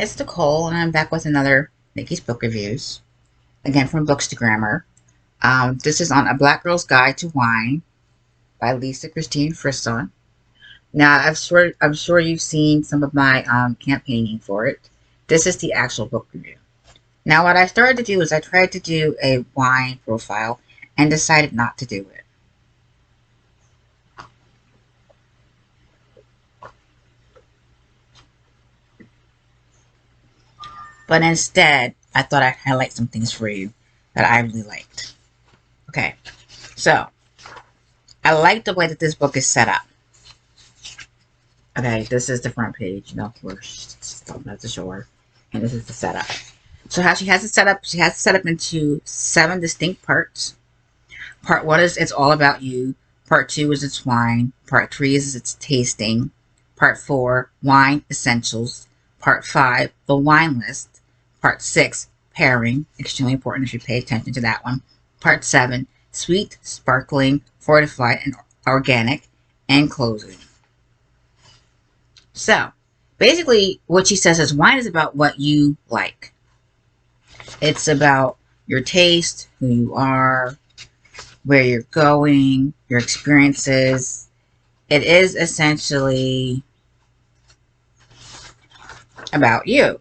It's Nicole, and I'm back with another Nikki's Book Reviews, again from Bookstagrammer. This is on A Black Girl's Guide to Wine by Lisa Christine Frisson. Now, I'm sure you've seen some of my campaigning for it. This is the actual book review. Now, what I started to do is I tried to do a wine profile and decided not to do it. But instead, I thought I'd highlight some things for you that I really liked. Okay, so I like the way that this book is set up. Okay, this is the front page. We're talking about the shore, and this is the setup. So how she has it set up, she has it set up into 7 distinct parts. Part 1 is It's All About You. Part 2 is It's Wine. Part 3 is It's Tasting. Part 4, Wine Essentials. Part 5, The Wine List. Part 6, Pairing. Extremely important if you pay attention to that one. Part 7, Sweet, Sparkling, Fortified, and Organic. And Closing. So, basically, what she says is wine is about what you like. It's about your taste, who you are, where you're going, your experiences. It is essentially about you.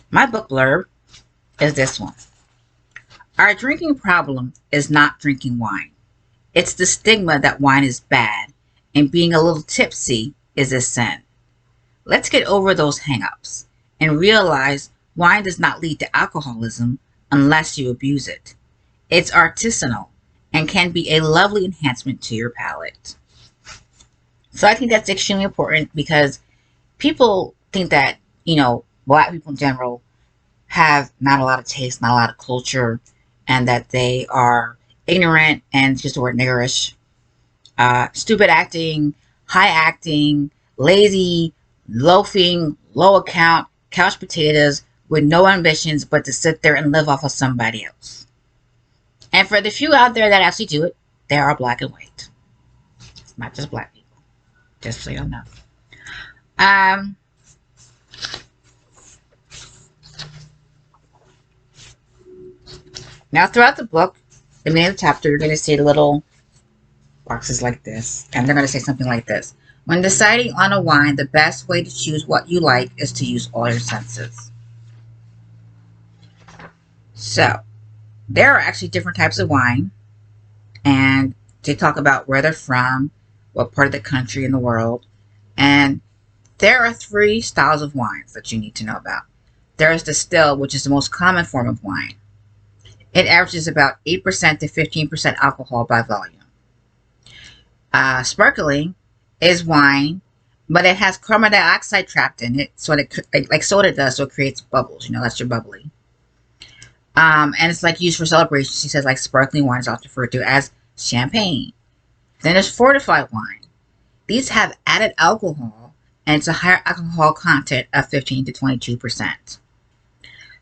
My book blurb is this one. Our drinking problem is not drinking wine. It's the stigma that wine is bad and being a little tipsy is a sin. Let's get over those hang-ups and realize wine does not lead to alcoholism unless you abuse it. It's artisanal and can be a lovely enhancement to your palate. So I think that's extremely important because people think that, Black people in general have not a lot of taste, not a lot of culture, and that they are ignorant and just the word niggerish, stupid acting, high acting, lazy, loafing, low account, couch potatoes with no ambitions but to sit there and live off of somebody else. And for the few out there that actually do it, they are black and white. It's not just black people. Just so you know. Now throughout the book, the beginning of the chapter, you're going to see little boxes like this, and they're going to say something like this. When deciding on a wine, the best way to choose what you like is to use all your senses. So, there are actually different types of wine, and they talk about where they're from, what part of the country in the world, and there are 3 styles of wines that you need to know about. There is the still, which is the most common form of wine. It averages about 8% to 15% alcohol by volume. Sparkling is wine, but it has carbon dioxide trapped in it, so it like soda does, so it creates bubbles. That's your bubbly. And it's like used for celebrations. She says like sparkling wine is often referred to as champagne. Then there's fortified wine. These have added alcohol, and it's a higher alcohol content of 15 to 22%.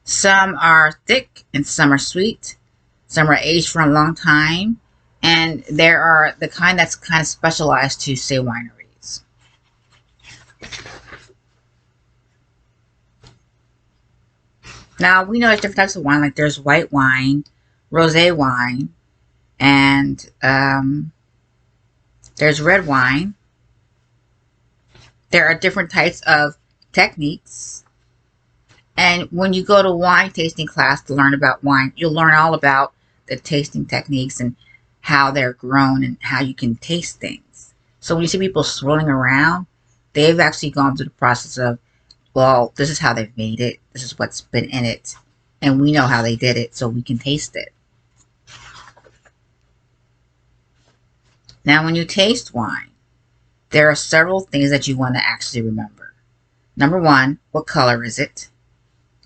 Some are thick and some are sweet. Some are aged for a long time. And there are the kind that's kind of specialized to, say, wineries. Now, we know there's different types of wine. Like there's white wine, rosé wine, and there's red wine. There are different types of techniques. And when you go to wine tasting class to learn about wine, you'll learn all about the tasting techniques and how they're grown and how you can taste things. So when you see people swirling around, they've actually gone through the process of, well, this is how they've made it. This is what's been in it. And we know how they did it, so we can taste it. Now, when you taste wine, there are several things that you want to actually remember. Number 1, what color is it?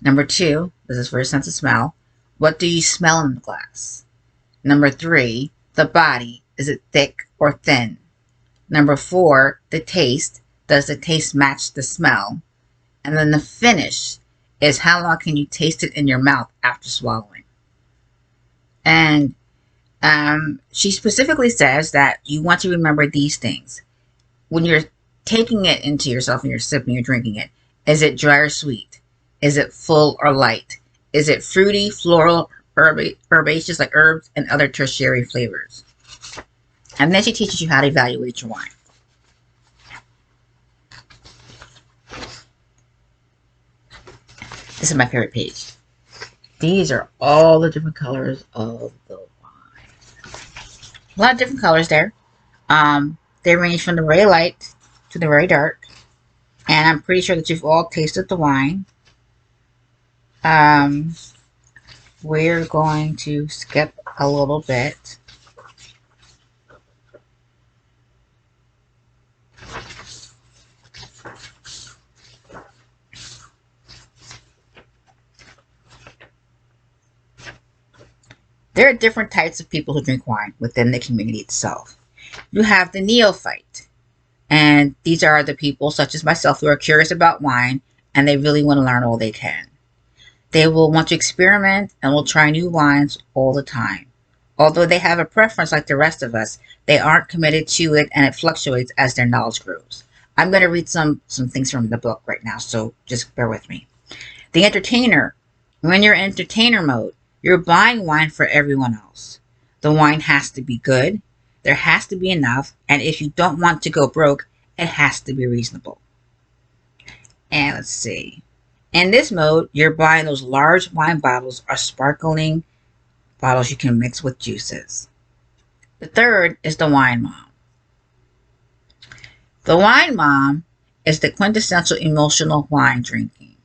Number 2, this is for your sense of smell. What do you smell in the glass? Number 3, the body. Is it thick or thin? Number 4, the taste. Does the taste match the smell? And then the finish is how long can you taste it in your mouth after swallowing? And she specifically says that you want to remember these things. When you're taking it into yourself and you're sipping, you're drinking it. Is it dry or sweet? Is it full or light? Is it fruity, floral, herbaceous like herbs and other tertiary flavors? And then she teaches you how to evaluate your wine. This is my favorite page. These are all the different colors of the wine. A lot of different colors there. They range from the very light to the very dark. And I'm pretty sure that you've all tasted the wine. We're going to skip a little bit. There are different types of people who drink wine within the community itself. You have the neophyte. And these are the people, such as myself, who are curious about wine and they really want to learn all they can. They will want to experiment and will try new wines all the time. Although they have a preference like the rest of us, they aren't committed to it and it fluctuates as their knowledge grows. I'm going to read some things from the book right now, so just bear with me. The entertainer. When you're in entertainer mode, you're buying wine for everyone else. The wine has to be good. There has to be enough. And if you don't want to go broke, it has to be reasonable. And let's see. In this mode, you're buying those large wine bottles or sparkling bottles you can mix with juices. The third is the wine mom. The wine mom is the quintessential emotional wine drinking.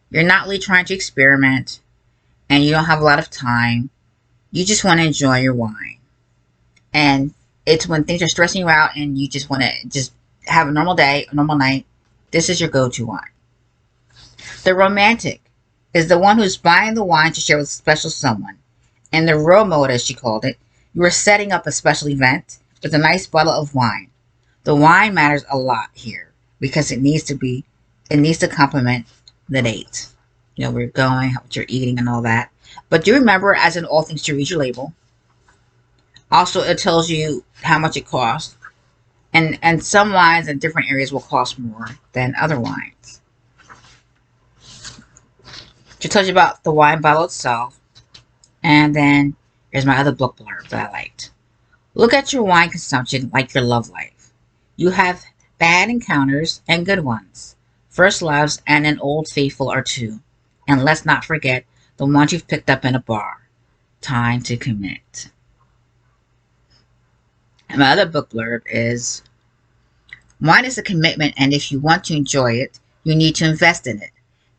You're not really trying to experiment and you don't have a lot of time. You just want to enjoy your wine. And it's when things are stressing you out and you just want to just have a normal day, a normal night. This is your go-to wine. The romantic is the one who's buying the wine to share with a special someone. In the row mode, as she called it, you are setting up a special event with a nice bottle of wine. The wine matters a lot here because it needs to complement the date. You know, where you're going, what you're eating and all that. But do remember, as in all things, to read your label. Also, it tells you how much it costs. And some wines in different areas will cost more than other wines. It tells you about the wine bottle itself. And then here's my other book blurb that I liked. Look at your wine consumption like your love life. You have bad encounters and good ones. First loves and an old faithful or two. And let's not forget the ones you've picked up in a bar. Time to commit. And my other book blurb is, wine is a commitment, and if you want to enjoy it, you need to invest in it.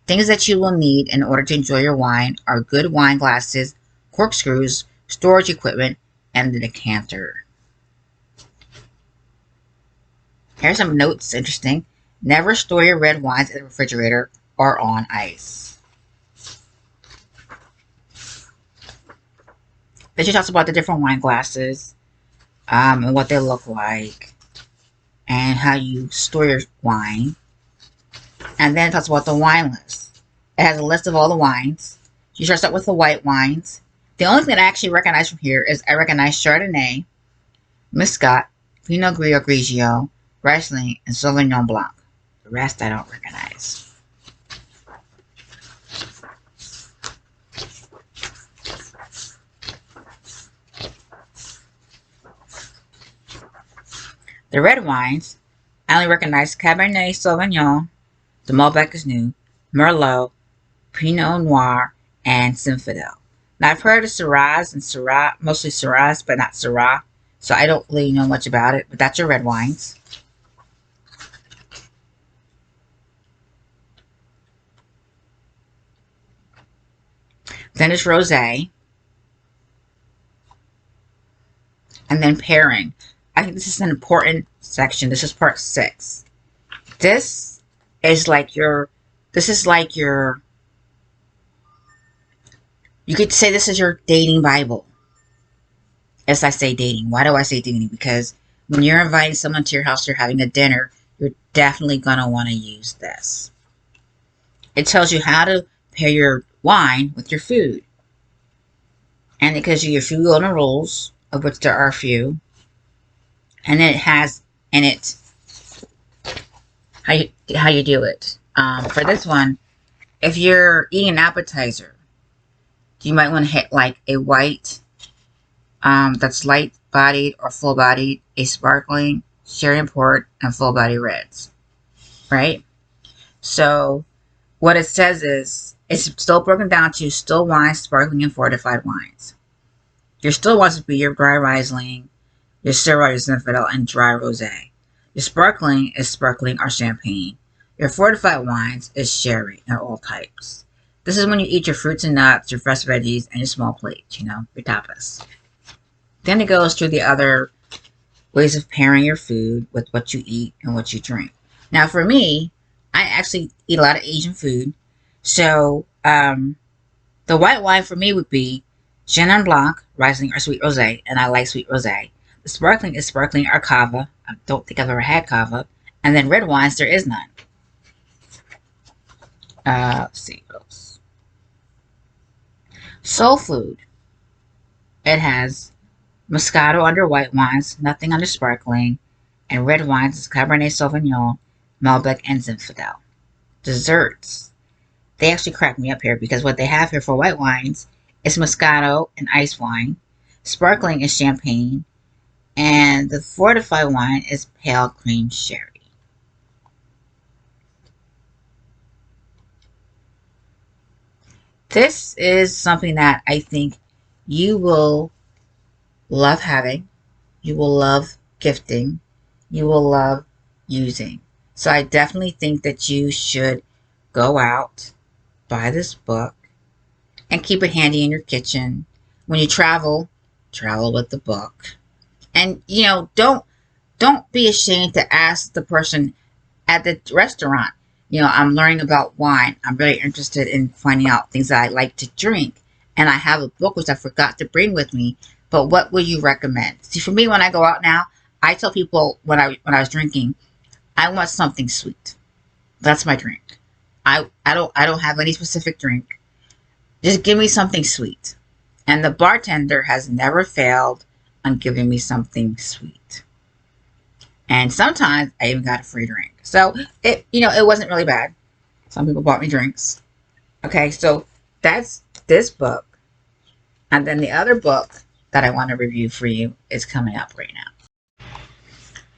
Things that you will need in order to enjoy your wine are good wine glasses, corkscrews, storage equipment, and the decanter. Here's some notes, interesting. Never store your red wines in the refrigerator or on ice. Then she talks about the different wine glasses and what they look like and how you store your wine. And then it talks about the wine list. It has a list of all the wines. You starts out with the white wines. The only thing that I actually recognize from here is I recognize Chardonnay, Muscat, Pinot Grigio, Riesling, and Sauvignon Blanc. The rest I don't recognize. The red wines, I only recognize Cabernet Sauvignon, the Malbec is new, Merlot, Pinot Noir, and Zinfandel. Now I've heard of Syrahs and Syrah, mostly Syrahs, but not Syrah, so I don't really know much about it, but that's your red wines. Then it's rosé. And then pairing. I think this is an important section. This is part 6. This is like your, you could say this is your dating Bible. As I say dating. Why do I say dating? Because when you're inviting someone to your house, you're having a dinner, you're definitely going to want to use this. It tells you how to pair your wine with your food. And it gives you your food golden rules, of which there are a few. And then it has in it how you do it. For this one, if you're eating an appetizer, you might want to hit like a white that's light bodied or full bodied, a sparkling, sherry and port, and full body reds. Right? So what it says is it's still broken down to still wines, sparkling, and fortified wines. Your still wines would be your dry Riesling, your Syrah, your Zinfandel, and dry rosé. Your sparkling is sparkling or champagne. Your fortified wines is sherry and all types. This is when you eat your fruits and nuts, your fresh veggies, and your small plates, your tapas. Then it goes through the other ways of pairing your food with what you eat and what you drink. Now, for me, I actually eat a lot of Asian food. So, the white wine for me would be Chenin Blanc, Riesling, or Sweet Rosé, and I like Sweet Rosé. The sparkling is sparkling or cava. I don't think I've ever had cava. And then red wines, there is none. Let's see what else. Soul food. It has Moscato under white wines, nothing under sparkling, and red wines is Cabernet Sauvignon, Malbec, and Zinfandel. Desserts. They actually crack me up here because what they have here for white wines is Moscato and ice wine. Sparkling is champagne. And the fortified wine is pale cream sherry. This is something that I think you will love having. You will love gifting. You will love using. So I definitely think that you should go out, buy this book, and keep it handy in your kitchen. When you travel with the book. And don't be ashamed to ask the person at the restaurant. I'm learning about wine. I'm really interested in finding out things that I like to drink. And I have a book which I forgot to bring with me. But what would you recommend? See, for me, when I go out now, I tell people when I was drinking, I want something sweet. That's my drink. I don't have any specific drink. Just give me something sweet. And the bartender has never failed on giving me something sweet. And sometimes I even got a free drink. So it wasn't really bad. Some people bought me drinks. Okay, so that's this book. And then the other book that I want to review for you is coming up right now.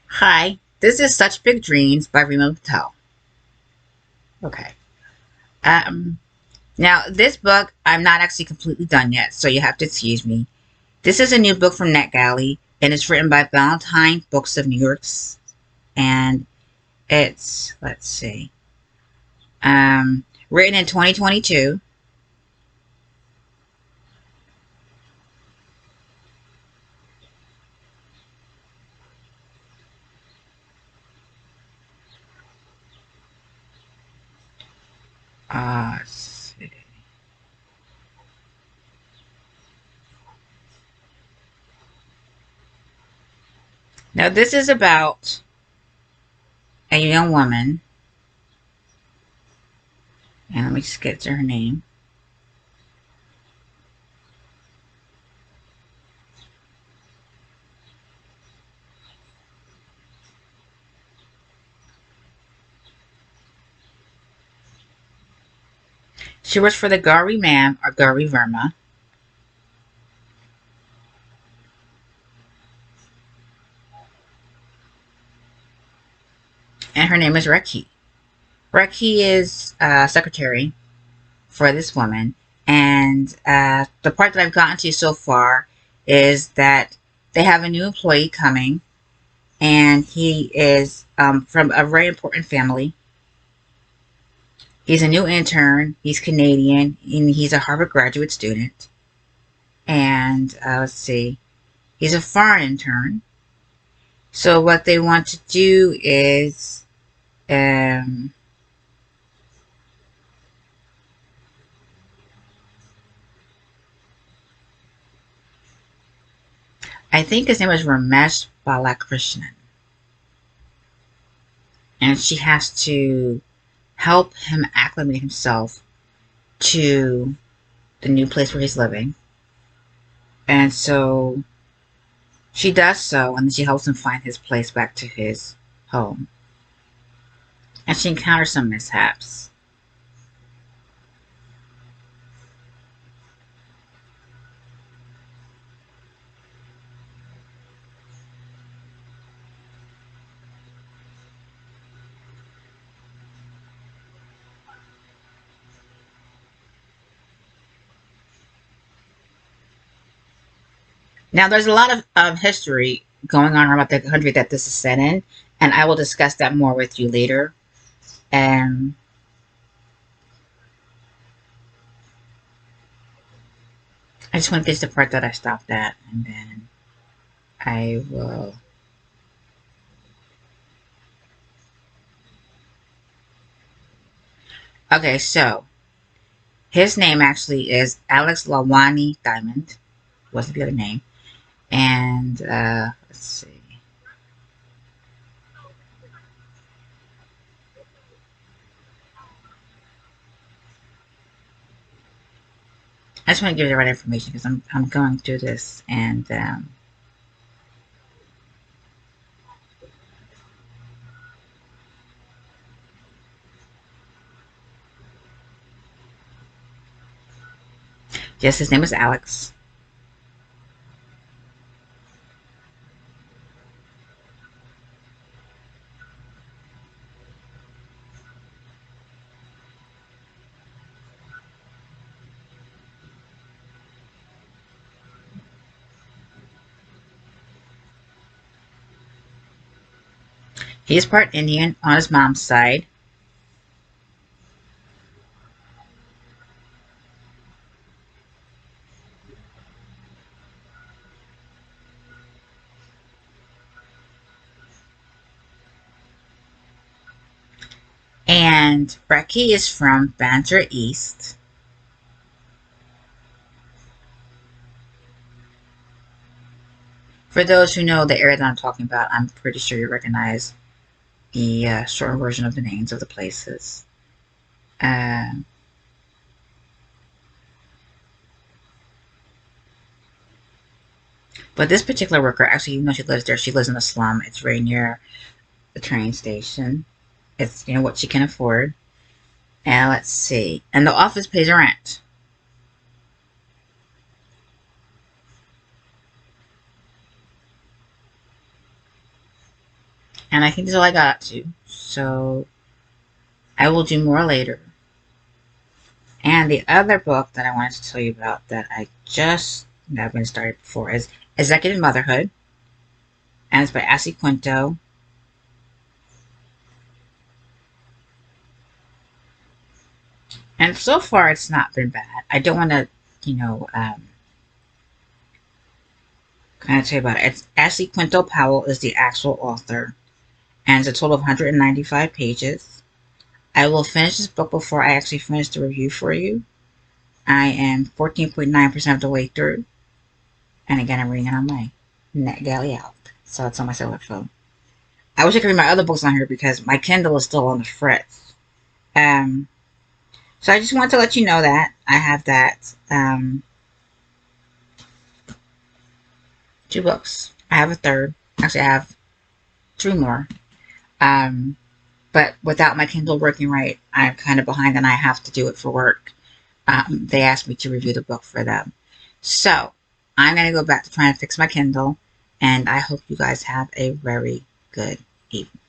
Hi, this is Such Big Dreams by Rima Patel. Okay. Now this book, I'm not actually completely done yet, so you have to excuse me. This is a new book from NetGalley, and it's written by Valentine Books of New York. And it's, let's see, written in 2022. Let's see. Now this is about a young woman, and let me just get to her name. She works for the Gauri Man or Gauri Verma. And her name is Rekhi. Rekhi is secretary for this woman. And the part that I've gotten to so far is that they have a new employee coming. And he is from a very important family. He's a new intern. He's Canadian. And he's a Harvard graduate student. And let's see. He's a foreign intern. So what they want to do is I think his name is Ramesh Balakrishnan. And she has to help him acclimate himself to the new place where he's living. And so she does so, and then she helps him find his place back to his home. and she encounters some mishaps. Now, there's a lot of history going on about the country that this is set in, and I will discuss that more with you later. And I just want to get to the part that I stopped at, and then I will. Okay, so his name actually is Alex Lawani Diamond, was the other name. And let's see. I just want to give you the right information because I'm going through this, and yes, his name is Alex. He is part Indian on his mom's side. And Becky is from Bandra East. For those who know the area that I'm talking about, I'm pretty sure you recognize the short version of the names of the places. Uh, but this particular worker, actually, even though she lives there, she lives in a slum. It's very near the train station. It's, you know, what she can afford. And let's see. And the office pays her rent. And I think that's all I got to. So I will do more later. And the other book that I wanted to tell you about that I've been started before is Executive Motherhood. And it's by Ashley Quinto. And so far it's not been bad. I don't want to, you know, kind of tell you about it. It's Ashley Quinto Powell is the actual author. And it's a total of 195 pages. I will finish this book before I actually finish the review for you. I am 14.9% of the way through. And again, I'm reading it on my NetGalley app. So it's on my cellular phone. I wish I could read my other books on here because my Kindle is still on the fritz. So I just want to let you know that I have that. Two books. I have a third. Actually, I have three more. But without my Kindle working right, I'm kind of behind and I have to do it for work. They asked me to review the book for them. So I'm going to go back to trying to fix my Kindle. And I hope you guys have a very good evening.